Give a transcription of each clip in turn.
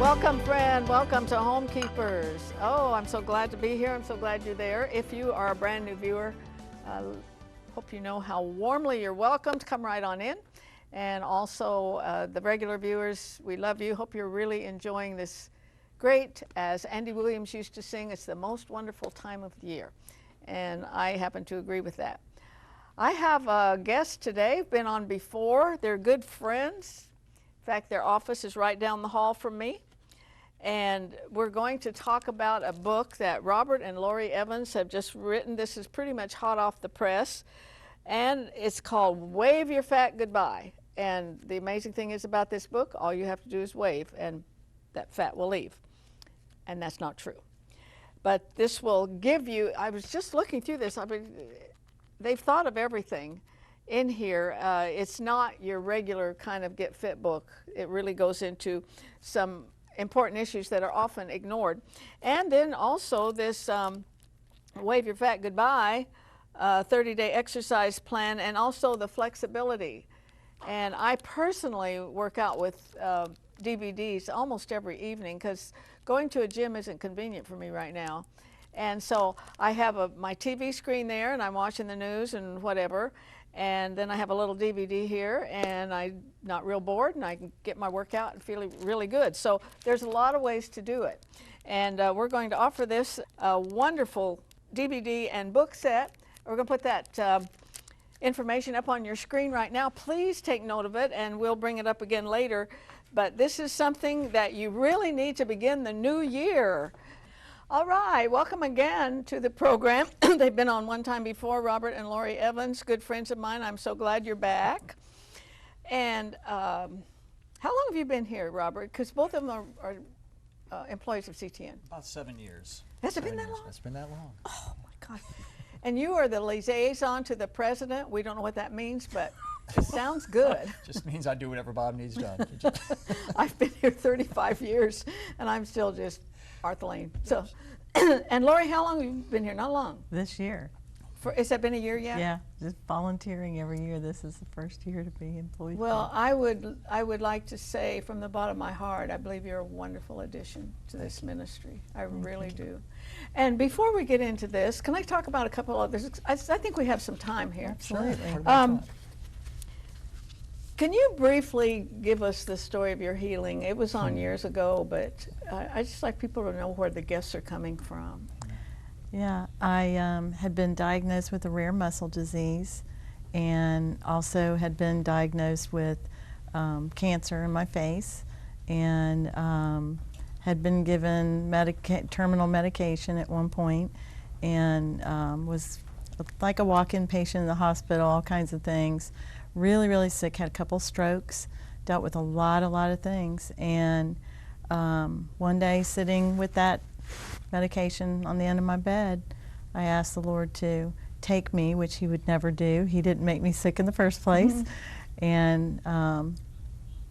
Welcome, friend. Welcome to Homekeepers. Oh, I'm so glad to be here. I'm so glad you're there. If you are a brand new viewer, hope you know how warmly you're welcomed. Come right on in. And also the regular viewers, we love you. Hope you're really enjoying this great, as Andy Williams used to sing, it's the most wonderful time of the year. And I happen to agree with that. I have a guest today, been on before. They're good friends. In fact, their office is right down the hall from me. And we're going to talk about a book that Robert and Lori Evans have just written. This is pretty much hot off the press. And it's called Wave Your Fat Goodbye. And the amazing thing is about this book, all you have to do is wave and that fat will leave. And that's not true. But this will give you, I was just looking through this, I mean, they've thought of everything in here. It's not your regular kind of get fit book. It really goes into some important issues that are often ignored. And then also this Wave Your Fat Goodbye 30-day exercise plan, and also the flexibility. And I personally work out with DVDs almost every evening because going to a gym isn't convenient for me right now. And so I have my TV screen there and I'm watching the news and whatever. And then I have a little DVD here and I'm not real bored and I can get my workout and feel really good. So there's a lot of ways to do it. And we're going to offer this wonderful DVD and book set. We're going to put that information up on your screen right now. Please take note of it and we'll bring it up again later. But this is something that you really need to begin the new year. All right, welcome again to the program. They've been on one time before, Robert and Lori Evans, good friends of mine. I'm so glad you're back. And how long have you been here, Robert? Because both of them are employees of CTN. About 7 years. Has it been that long? It's been that long. Oh, my God. And you are the liaison to the president. We don't know what that means, but it sounds good. Just means I do whatever Bob needs done. I've been here 35 years, and I'm still just Arthlene. So, and Lori, how long have you been here? Not long. This year. Has that been a year yet? Yeah, just volunteering every year. This is the first year to be employed. Well, I would like to say from the bottom of my heart, I believe you're a wonderful addition to this ministry. I really do. And before we get into this, can I talk about a couple others? I think we have some time here. Absolutely. Can you briefly give us the story of your healing? It was on years ago, but I just like people to know where the guests are coming from. Yeah, I had been diagnosed with a rare muscle disease and also had been diagnosed with cancer in my face, and had been given terminal medication at one point, and was like a walk-in patient in the hospital, all kinds of things. Really, really sick, had a couple strokes, dealt with a lot of things. And one day, sitting with that medication on the end of my bed, I asked the Lord to take me, which he would never do. He didn't make me sick in the first place. And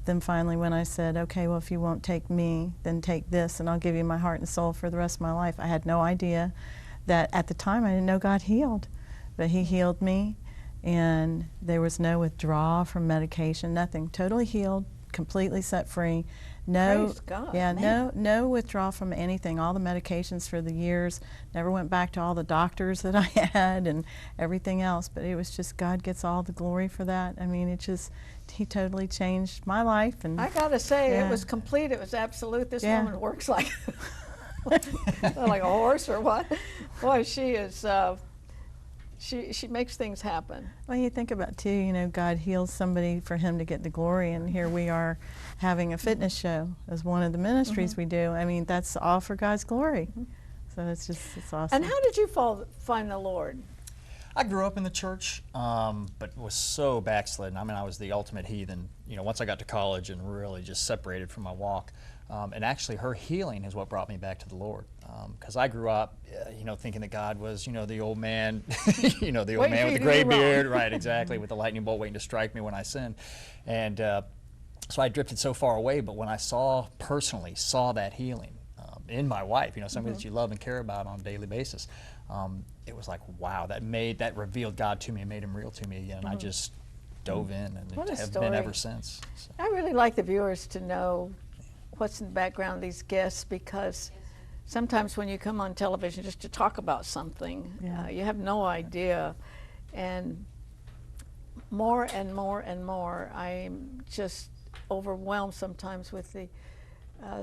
then finally when I said, okay, well, if you won't take me, then take this and I'll give you my heart and soul for the rest of my life. I had no idea that at the time I didn't know God healed, but he healed me. And there was no withdrawal from medication, nothing. Totally healed, completely set free. No, praise God, yeah, no withdrawal from anything. All the medications for the years, never went back to all the doctors that I had and everything else. But it was just, God gets all the glory for that. I mean, he totally changed my life. And I gotta say, yeah. It was complete. It was absolute. This woman works like like a horse or what? Boy, she is. She makes things happen. Well, you think about too, you know, God heals somebody for him to get the glory, and here we are having a fitness show as one of the ministries we do. I mean, that's all for God's glory. So it's awesome. And how did you find the Lord? I grew up in the church, but was so backslidden. I mean, I was the ultimate heathen. You know, once I got to college and really just separated from my walk. And actually, her healing is what brought me back to the Lord. Because I grew up, you know, thinking that God was, you know, the old man, you know, the old man with the gray beard, right? Exactly, with the lightning bolt waiting to strike me when I sinned. And so I drifted so far away. But when I personally saw that healing in my wife, you know, somebody that you love and care about on a daily basis, it was like, wow, that revealed God to me and made him real to me again. And I just dove in and have been ever since. So. I really like the viewers to know what's in the background of these guests, because sometimes when you come on television just to talk about something, you have no idea. And more and more and more, I'm just overwhelmed sometimes with the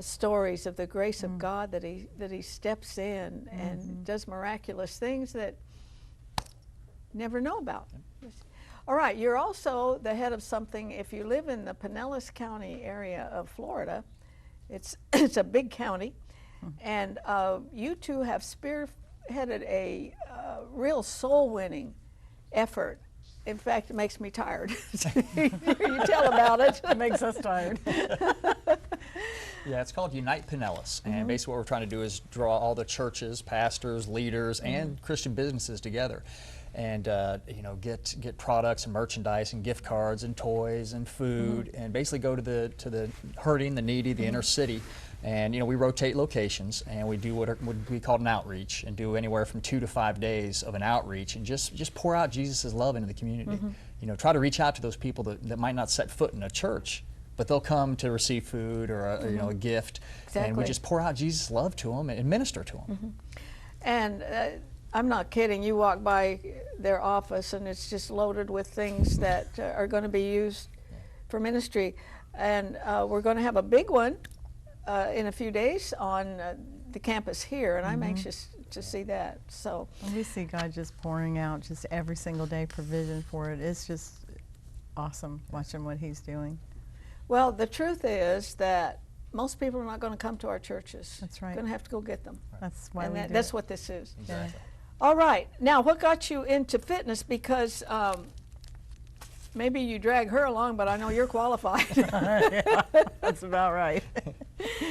stories of the grace of God that he steps in and does miraculous things that never know about. All right, you're also the head of something. If you live in the Pinellas County area of Florida, it's a big county, and you two have spearheaded a real soul-winning effort. In fact, it makes me tired. You tell about it. It makes us tired. Yeah, it's called Unite Pinellas, and basically what we're trying to do is draw all the churches, pastors, leaders, and Christian businesses together, and you know, get products and merchandise and gift cards and toys and food, and basically go to the hurting, the needy, the inner city. And you know, we rotate locations, and we do what we call an outreach, and do anywhere from 2 to 5 days of an outreach, and just pour out Jesus' love into the community. You know, try to reach out to those people that might not set foot in a church, but they'll come to receive food or a, you know, a gift, and we just pour out Jesus' love to them and minister to them. And I'm not kidding. You walk by their office, and it's just loaded with things that are going to be used for ministry. And we're going to have a big one in a few days on the campus here, and I'm anxious to see that. So and we see God just pouring out just every single day provision for it. It's just awesome watching what He's doing. Well, the truth is that most people are not going to come to our churches. That's right. Going to have to go get them. That's why And we do that's it. what this is. Exactly. All right. Now, what got you into fitness? Because maybe you drag her along, but I know you're qualified. Yeah, that's about right.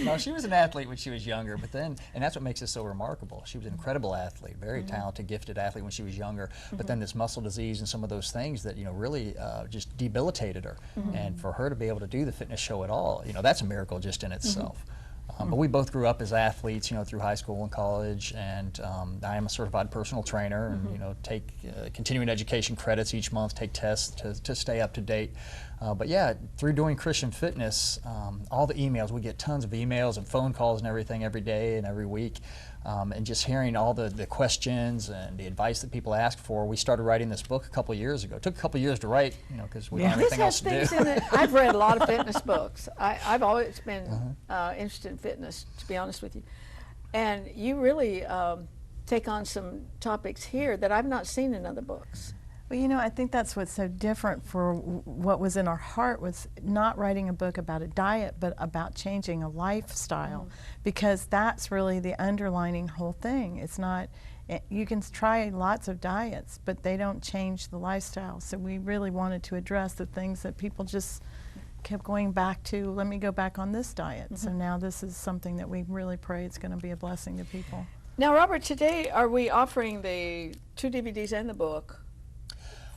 No, she was an athlete when she was younger, but then, and that's what makes us so remarkable. She was an incredible athlete, very talented, gifted athlete when she was younger, but then this muscle disease and some of those things that, you know, really just debilitated her. And for her to be able to do the fitness show at all, you know, that's a miracle just in itself. But we both grew up as athletes, you know, through high school and college, and I am a certified personal trainer, and you know, take continuing education credits each month, take tests to stay up to date. But yeah, through doing Christian fitness, all the emails, we get tons of emails and phone calls and everything every day and every week, and just hearing all the questions and the advice that people ask for. We started writing this book a couple of years ago. It took a couple of years to write, you know, because we don't have anything else to do. This has things in it. I've read a lot of fitness books. I've always been interested in fitness, to be honest with you. And you really take on some topics here that I've not seen in other books. Well, you know, I think that's what's so different for what was in our heart was not writing a book about a diet, but about changing a lifestyle, because that's really the underlining whole thing. It's not, you can try lots of diets, but they don't change the lifestyle. So we really wanted to address the things that people just kept going back to. Let me go back on this diet. So now this is something that we really pray it's going to be a blessing to people. Now, Robert, today are we offering the 2 DVDs and the book?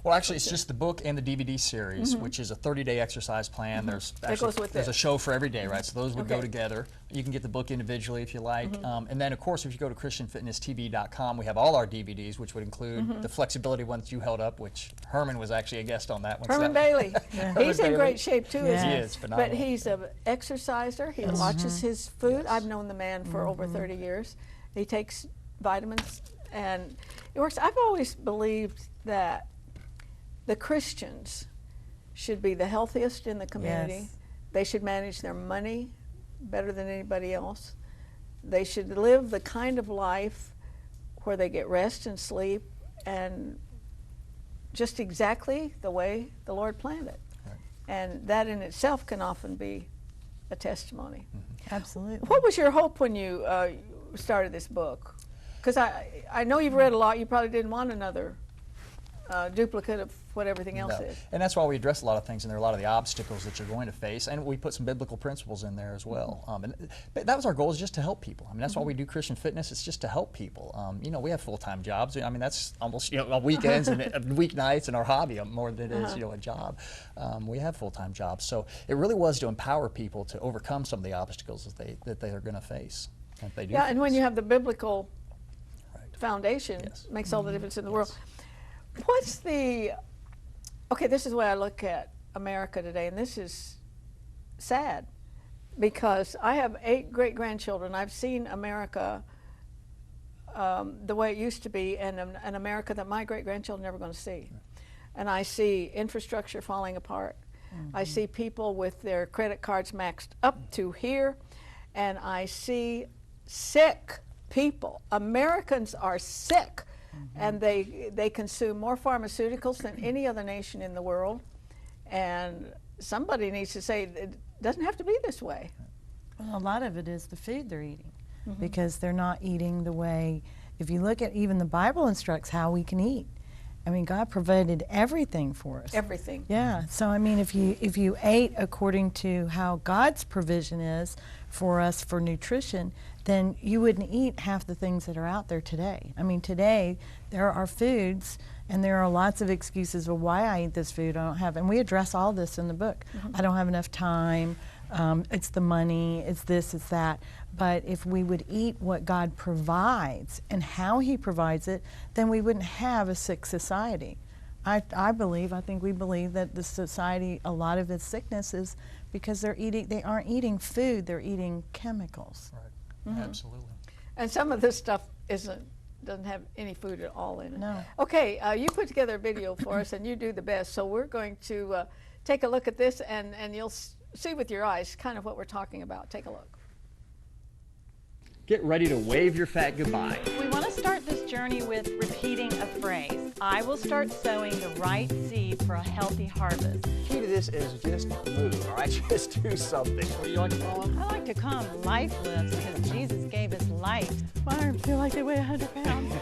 Well, actually, it's just the book and the DVD series, which is a 30-day exercise plan. There's actually, there's a show for every day, right? So those would go together. You can get the book individually if you like. And then, of course, if you go to ChristianFitnessTV.com, we have all our DVDs, which would include the flexibility ones you held up, which Herman was actually a guest on that one. Herman Bailey. He's in great shape, too, isn't he? He is phenomenal. But he's an exerciser. He watches his food. I've known the man for over 30 years. He takes vitamins, and it works. I've always believed that the Christians should be the healthiest in the community. Yes. They should manage their money better than anybody else. They should live the kind of life where they get rest and sleep, and just exactly the way the Lord planned it. Right. And that in itself can often be a testimony. Absolutely. What was your hope when you started this book? Because I know you've read a lot. You probably didn't want another duplicate of what everything else is. And that's why we address a lot of things, and there are a lot of the obstacles that you're going to face, and we put some biblical principles in there as well. But that was our goal, is just to help people. I mean, that's why we do Christian fitness. It's just to help people. You know, we have full-time jobs. I mean, that's almost, you know, weekends and weeknights and our hobby more than it is, you know, a job. We have full-time jobs. So it really was to empower people to overcome some of the obstacles that they are going to face. If they do And when you have the biblical foundation, Yes. it makes all the difference in the world. What's the, okay, this is the way I look at America today, and this is sad. because I have 8 great-grandchildren. I've seen America the way it used to be, and an America that my great-grandchildren are never going to see. And I see infrastructure falling apart. I see people with their credit cards maxed up to here, and I see sick people. Americans are sick, and they consume more pharmaceuticals than any other nation in the world. And somebody needs to say it doesn't have to be this way. Well, a lot of it is the food they're eating, because they're not eating the way, if you look at even the Bible instructs how we can eat. I mean, God provided everything for us. Everything. Yeah, so I mean, if you ate according to how God's provision is for us for nutrition, then you wouldn't eat half the things that are out there today. I mean, today there are foods, and there are lots of excuses of why I eat this food. I don't have, and we address all this in the book. I don't have enough time. It's the money. It's this. It's that. But if we would eat what God provides and how He provides it, then we wouldn't have a sick society. I think we believe that the society, a lot of its sickness is because they aren't eating food, they're eating chemicals. Right. Absolutely. And some of this stuff doesn't have any food at all in it. No. Okay, you put together a video for us, and you do the best. So we're going to take a look at this, and you'll see with your eyes kind of what we're talking about. Take a look. Get ready to wave your fat goodbye. We want to start this journey with repeating a phrase. I will start sowing the right seed for a healthy harvest. Key to this is just move, all right? Just do something. What do you like to call them? I like to call them life lifts because Jesus gave us life. My arms feel like they weigh 100 pounds.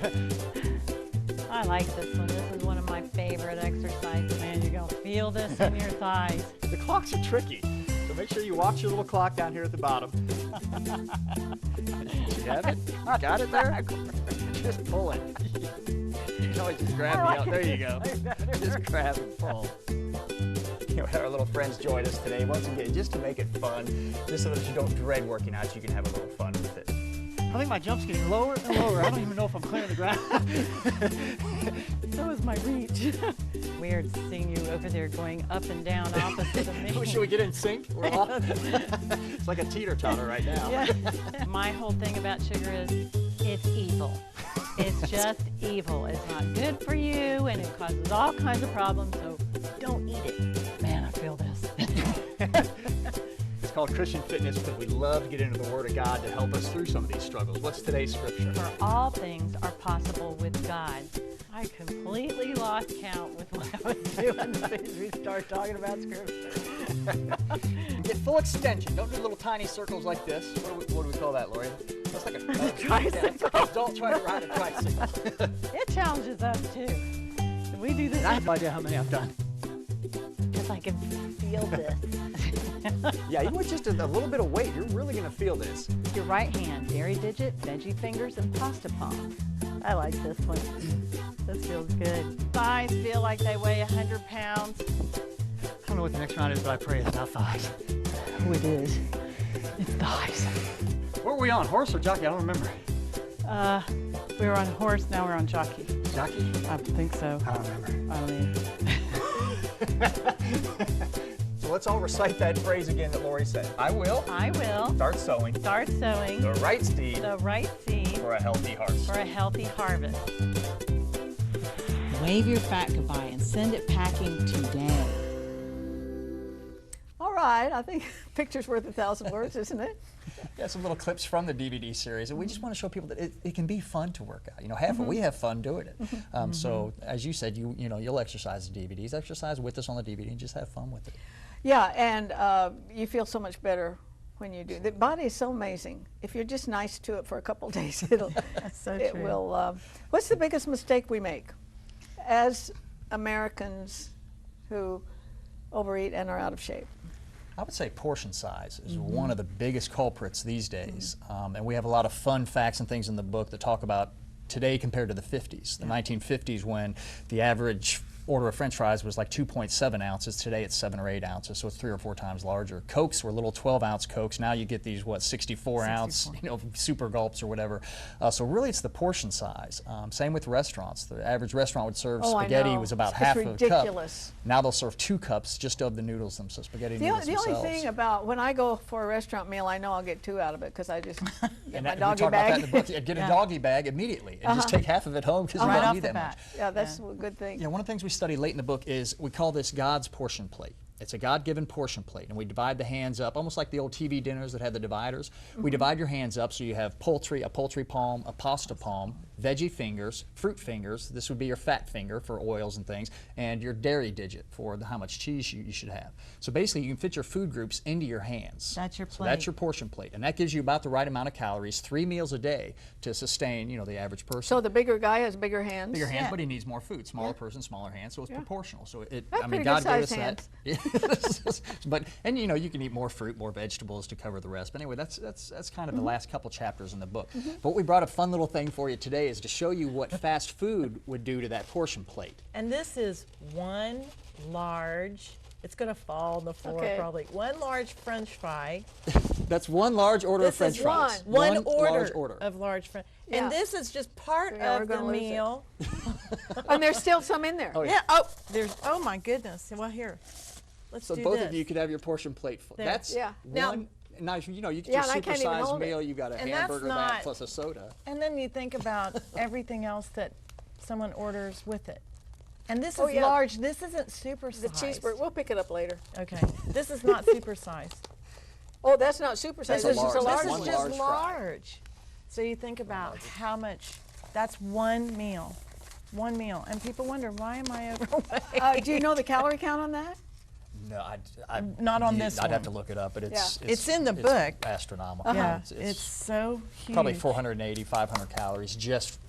I like this one. This is one of my favorite exercises, man. You're going to feel this in your thighs. The clocks are tricky, so make sure you watch your little clock down here at the bottom. You have it? Got it there? Just pull it. You can always just grab me out. There you go. Just grab and pull. You know, our little friends joined us today, once again, just to make it fun, just so that you don't dread working out, you can have a little fun with it. I think my jump's getting lower and lower. I don't even know if I'm clearing the ground. So is my reach. Weird seeing you over there going up and down opposite of me. Should we get in sync? We're off. It's like a teeter-totter right now. Yeah. My whole thing about sugar is it's evil. It's just evil. It's not good for you, and it causes all kinds of problems, so don't eat it. Man, I feel this. It's called Christian Fitness because we love to get into the Word of God to help us through some of these struggles. What's today's scripture? For all things are possible with God. I completely lost count with what I was doing as soon as we start talking about scripture. Get full extension. Don't do little tiny circles like this. What do we call that, Lori? That's like a tricycle. Don't try to ride a tricycle. It challenges us too. We do this. I have no idea how many I've done. Because I can feel this. Yeah, even with just a little bit of weight, you're really going to feel this. Your right hand, dairy digit, veggie fingers, and pasta palm. I like this one. This feels good. Thighs feel like they weigh 100 pounds. I don't know what the next round is, but I pray it's not thighs. Oh, it is. It's thighs. What were we on, horse or jockey? I don't remember. We were on horse, now we're on jockey. Jockey? I think so. I don't remember. I don't either. So let's all recite that phrase again that Lori said. I will. I will. Start sowing. Start sowing. The right seed. The right seed. For a healthy harvest. For a healthy harvest. Wave your fat goodbye and send it packing today. All right, I think picture's worth 1,000 words, isn't it? Yeah, some little clips from the DVD series, and we just want to show people that it can be fun to work out. You know, we have fun doing it. So, as you said, you'll exercise the DVDs. Exercise with us on the DVD and just have fun with it. Yeah, and you feel so much better when you do. The body is so amazing. If you're just nice to it for a couple of days, That's so it true. will. What's the biggest mistake we make as Americans who overeat and are out of shape? I would say portion size is one of the biggest culprits these days. And we have a lot of fun facts and things in the book that talk about today compared to the 50s, the 1950s, when the average order of French fries was like 2.7 ounces. Today it's 7 or 8 ounces, so it's 3 or 4 times larger. Cokes were little 12-ounce Cokes. Now you get these, what, 64-ounce, super gulps or whatever. So really it's the portion size. Same with restaurants. The average restaurant would serve spaghetti was about half of a cup. Ridiculous. Now they'll serve 2 cups just of the noodles themselves, spaghetti noodles The themselves. only thing about when I go for a restaurant meal, I know I'll get 2 out of it because I just get my we doggy talk bag. about that in the book. Yeah, get a doggy bag immediately and just take half of it home because you Right don't off need the that much. bat. Yeah, that's a good thing. Yeah, one of the things we study late in the book is we call this God's portion plate. It's a God-given portion plate, and we divide the hands up, almost like the old TV dinners that had the dividers. We divide your hands up so you have poultry, a poultry palm, a pasta palm, veggie fingers, fruit fingers. This would be your fat finger for oils and things, and your dairy digit for how much cheese you should have. So basically, you can fit your food groups into your hands. That's your So that's plate. your portion plate, and that gives you about the right amount of calories, 3 meals a day to sustain, the average person. So the bigger guy has bigger hands. Bigger hands, Yeah. but he needs more food. Smaller person, smaller hands, so it's proportional. So pretty God gave good-sized us that. But you can eat more fruit, more vegetables to cover the rest. But anyway, that's kind of the last couple chapters in the book. But what we brought a fun little thing for you today is to show you what fast food would do to that portion plate. And this is one large, it's going to fall on the floor Okay. probably, one large French fry. That's one large order of This French is fries. One large order. of large French. Yeah. And this is just part Yeah, we're of the gonna lose it. meal. And there's still some in there. Oh, Yeah, oh my goodness. Well, here, let's So do both this. of you could have your portion plate full. There. That's Yeah. one. Now, you get Yeah, your and I can't even supersized hold it. meal. You got a And that's hamburger not- that plus a soda. And then you think about everything else that someone orders with it. And this Oh, is yeah. large. This isn't super The sized. cheeseburger. We'll pick it up later. Okay, this is not super sized. Oh, that's not super size. That's This is a large. large This is one one. just large fry. large. So you think about how much, that's one meal. One meal. And people wonder, why am I overweight? Do you know the calorie count on that? No, Not on this I'd have one. to look it up, but It's in the book. astronomical. Yeah, it's so huge. Probably 480, 500 calories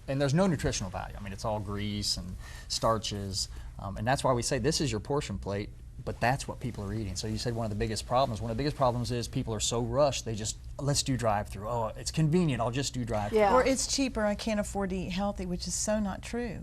and there's no nutritional value. I mean, it's all grease and starches, and that's why we say this is your portion plate, but that's what people are eating. So you said one of the biggest problems is people are so rushed, they just, let's do drive-through. Oh, it's convenient, I'll just do drive-through. Yeah. Or it's cheaper, I can't afford to eat healthy, which is so not true.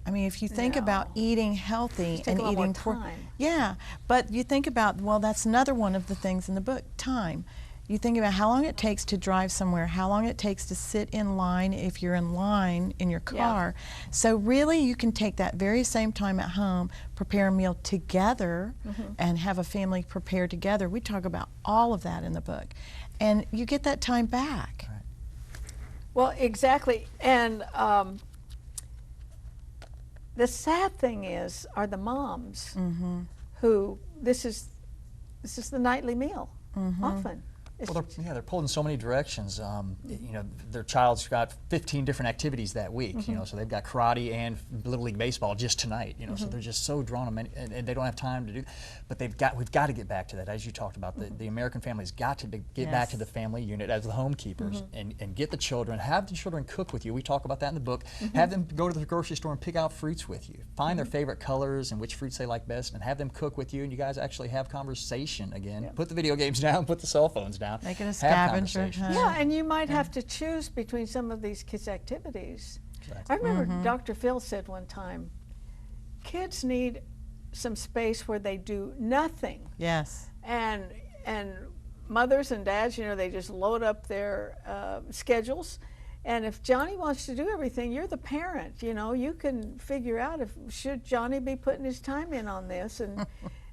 I mean, if you think about eating healthy take and a lot more eating time. yeah, but you think about, well, that's another one of the things in the book, time. You think about how long it takes to drive somewhere, how long it takes to sit in line if you're in line in your car. So really you can take that very same time at home, prepare a meal together, and have a family prepare together. We talk about all of that in the book. And you get that time back. Well, exactly. And the sad thing are the moms who this is the nightly meal often. It's Well, they're pulled in so many directions. Their child's got 15 different activities that week. So they've got karate and Little League baseball just tonight. So they're just so drawn on and they don't have time to do. But we've got to get back to that, as you talked about. The American family's got to get back to the family unit as the homekeepers and get the children, have the children cook with you. We talk about that in the book. Have them go to the grocery store and pick out fruits with you. Find their favorite colors and which fruits they like best, and have them cook with you. And you guys actually have conversation again. Put the video games down. Put the cell phones down. Make it a Have scavenger conversations. hunt. Yeah, and you might have to choose between some of these kids' activities. I remember Dr. Phil said one time, kids need some space where they do nothing. Yes. And mothers and dads, they just load up their schedules. And if Johnny wants to do everything, you're the parent. You can figure out should Johnny be putting his time in on this,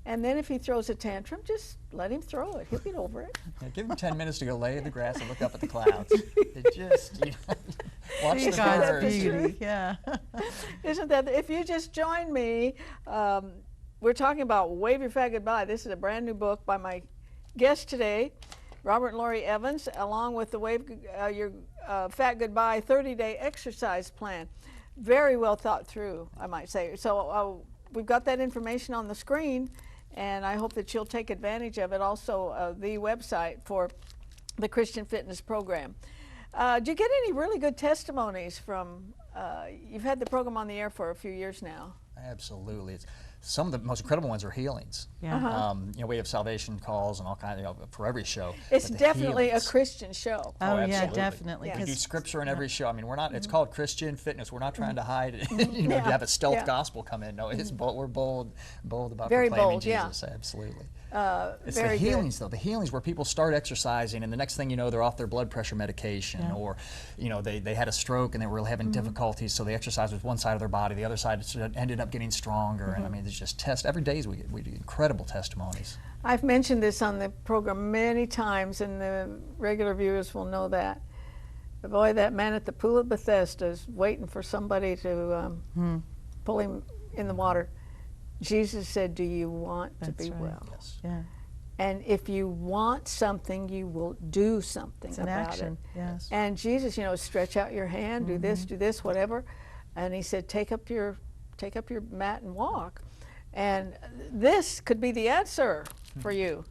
and then if he throws a tantrum, just let him throw it. He'll get over it. Yeah, give them 10 minutes to go lay in the grass and look up at the clouds. Watch the God's birds. beauty. Yeah. Isn't that, if you just join me, we're talking about Wave Your Fat Goodbye. This is a brand new book by my guest today, Robert and Lori Evans, along with the Wave Your Fat Goodbye 30-day exercise plan. Very well thought through, I might say. So we've got that information on the screen, and I hope that you'll take advantage of it. Also, the website for the Christian Fitness Program. Do you get any really good testimonies from, you've had the program on the air for a few years now. Absolutely. some of the most incredible ones are healings. Yeah. You know, we have salvation calls and all kinds, you know, for every show. It's but the definitely healings- a Christian show. Oh, yeah, absolutely. definitely. Yeah. We do 'cause- scripture in every show. I mean, we're not. It's called Christian fitness. We're not trying to hide it. You know, Yeah. to have a stealth Yeah. gospel come in. No, it's bold. We're bold about Very proclaiming bold, yeah. Jesus. Absolutely. It's Very the good. healings, though. The healings where people start exercising, and the next thing you know, they're off their blood pressure medication, Yeah. or, you know, they had a stroke and they were having difficulties, so they exercised with one side of their body, the other side ended up getting stronger. And I mean, there's just every day we do incredible testimonies. I've mentioned this on the program many times, and the regular viewers will know that. But boy, that man at the pool of Bethesda is waiting for somebody to pull him in the water. Jesus said, "Do you want to That's be right. well?" Yes. Yeah. And if you want something, you will do something It's an about action. it. Yes. And Jesus, you know, stretch out your hand, do this, whatever. And he said, take up your mat and walk. And this could be the answer for you,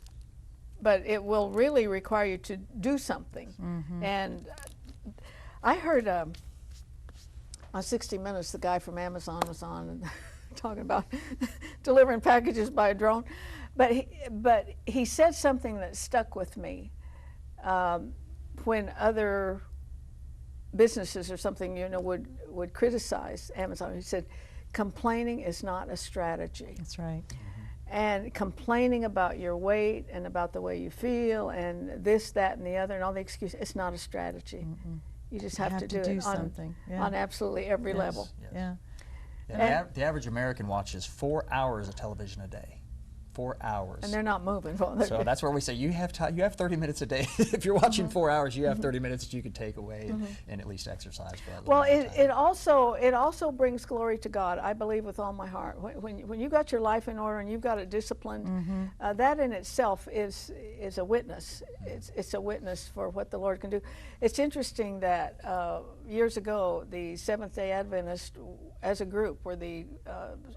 but it will really require you to do something. And I heard on 60 Minutes, the guy from Amazon was on and talking about delivering packages by a drone. But he said something that stuck with me. When other businesses or something, you know, would criticize Amazon, he said, complaining is not a strategy. That's right. And complaining about your weight and about the way you feel and this, that, and the other, and all the excuses, it's not a strategy. You just have to do it something. Yeah. on absolutely every level. Yes. Yeah. Yeah, the average American watches 4 hours of television a day. 4 hours. And they're not moving. So that's where we say you have 30 minutes a day. If you're watching 4 hours, you have 30 minutes that you could take away and at least exercise for that. Well, little bit of time. it also brings glory to God. I believe with all my heart. When you got your life in order and you've got it disciplined, that in itself is a witness. It's a witness for what the Lord can do. It's interesting that years ago the Seventh-day Adventists, as a group, were the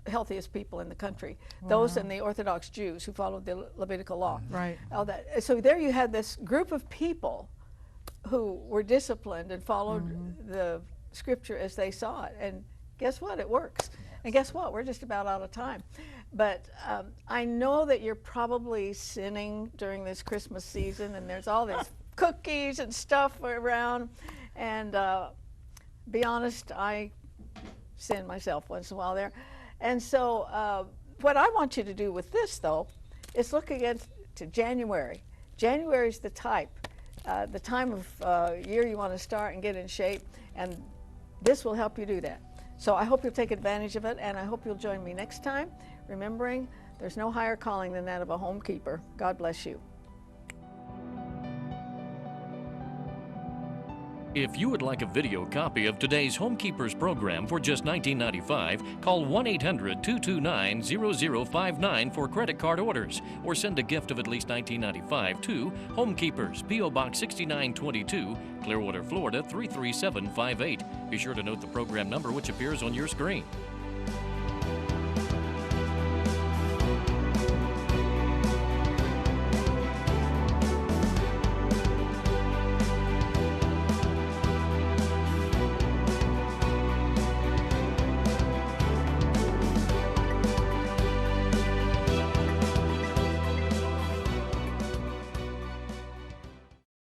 healthiest people in the country. Those and the Orthodox Jews who followed the Levitical law. Right. All that. So there you had this group of people who were disciplined and followed the scripture as they saw it. And guess what? It works. And guess what? We're just about out of time. But I know that you're probably sinning during this Christmas season, and there's all these cookies and stuff around. And be honest, I sin myself once in a while there. And so what I want you to do with this, though, is look again to January. January is the time of year you want to start and get in shape, and this will help you do that. So I hope you'll take advantage of it, and I hope you'll join me next time, remembering there's no higher calling than that of a homekeeper. God bless you. If you would like a video copy of today's Homekeepers program for just $19.95, call 1-800-229-0059 for credit card orders, or send a gift of at least $19.95 to Homekeepers, P.O. Box 6922, Clearwater, Florida 33758. Be sure to note the program number which appears on your screen.